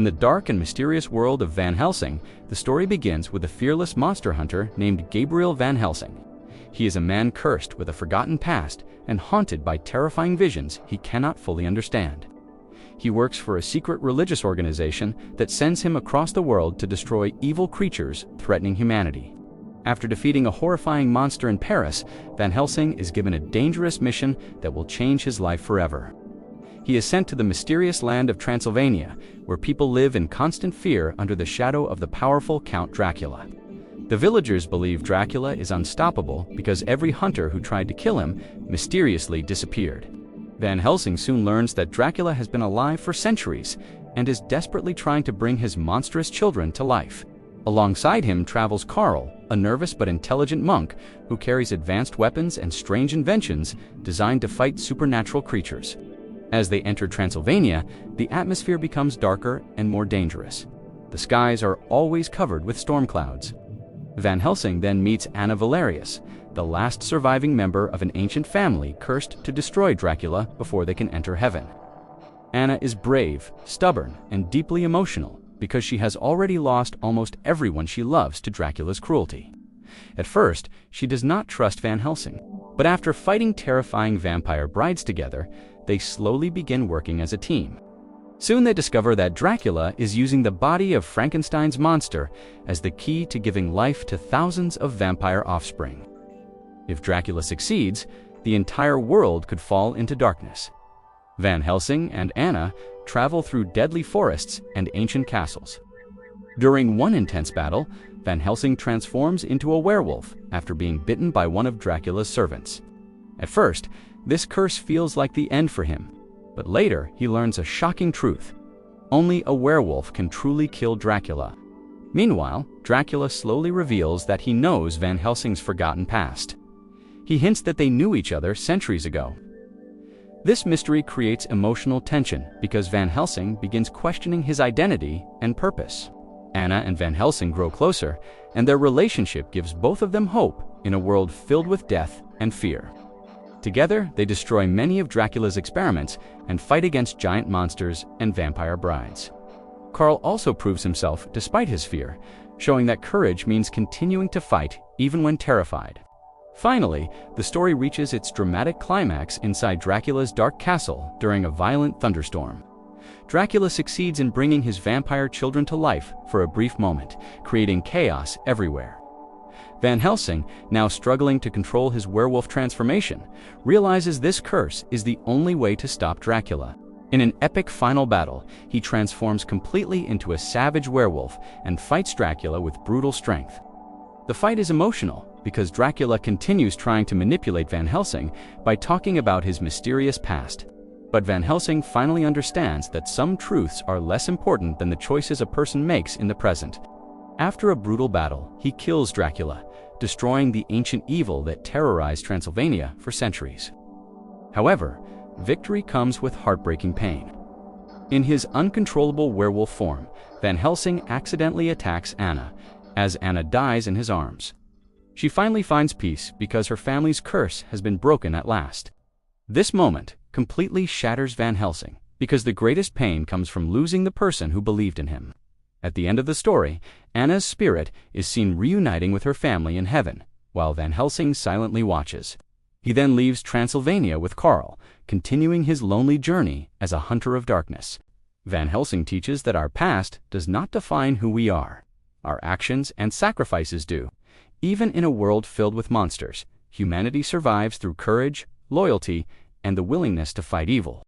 In the dark and mysterious world of Van Helsing, the story begins with a fearless monster hunter named Gabriel Van Helsing. He is a man cursed with a forgotten past and haunted by terrifying visions he cannot fully understand. He works for a secret religious organization that sends him across the world to destroy evil creatures threatening humanity. After defeating a horrifying monster in Paris, Van Helsing is given a dangerous mission that will change his life forever. He is sent to the mysterious land of Transylvania, where people live in constant fear under the shadow of the powerful Count Dracula. The villagers believe Dracula is unstoppable because every hunter who tried to kill him mysteriously disappeared. Van Helsing soon learns that Dracula has been alive for centuries and is desperately trying to bring his monstrous children to life. Alongside him travels Karl, a nervous but intelligent monk who carries advanced weapons and strange inventions designed to fight supernatural creatures. As they enter Transylvania, the atmosphere becomes darker and more dangerous. The skies are always covered with storm clouds. Van Helsing then meets Anna Valerious, the last surviving member of an ancient family cursed to destroy Dracula before they can enter heaven. Anna is brave, stubborn, and deeply emotional because she has already lost almost everyone she loves to Dracula's cruelty. At first, she does not trust Van Helsing, but after fighting terrifying vampire brides together, they slowly begin working as a team. Soon they discover that Dracula is using the body of Frankenstein's monster as the key to giving life to thousands of vampire offspring. If Dracula succeeds, the entire world could fall into darkness. Van Helsing and Anna travel through deadly forests and ancient castles. During one intense battle, Van Helsing transforms into a werewolf after being bitten by one of Dracula's servants. At first, this curse feels like the end for him, but later he learns a shocking truth. Only a werewolf can truly kill Dracula. Meanwhile, Dracula slowly reveals that he knows Van Helsing's forgotten past. He hints that they knew each other centuries ago. This mystery creates emotional tension because Van Helsing begins questioning his identity and purpose. Anna and Van Helsing grow closer, and their relationship gives both of them hope in a world filled with death and fear. Together, they destroy many of Dracula's experiments and fight against giant monsters and vampire brides. Karl also proves himself despite his fear, showing that courage means continuing to fight even when terrified. Finally, the story reaches its dramatic climax inside Dracula's dark castle during a violent thunderstorm. Dracula succeeds in bringing his vampire children to life for a brief moment, creating chaos everywhere. Van Helsing, now struggling to control his werewolf transformation, realizes this curse is the only way to stop Dracula. In an epic final battle, he transforms completely into a savage werewolf and fights Dracula with brutal strength. The fight is emotional because Dracula continues trying to manipulate Van Helsing by talking about his mysterious past. But Van Helsing finally understands that some truths are less important than the choices a person makes in the present. After a brutal battle, he kills Dracula, destroying the ancient evil that terrorized Transylvania for centuries. However, victory comes with heartbreaking pain. In his uncontrollable werewolf form, Van Helsing accidentally attacks Anna, as Anna dies in his arms. She finally finds peace because her family's curse has been broken at last. This moment completely shatters Van Helsing because the greatest pain comes from losing the person who believed in him. At the end of the story, Anna's spirit is seen reuniting with her family in heaven, while Van Helsing silently watches. He then leaves Transylvania with Karl, continuing his lonely journey as a hunter of darkness. Van Helsing teaches that our past does not define who we are. Our actions and sacrifices do. Even in a world filled with monsters, humanity survives through courage, loyalty, and the willingness to fight evil.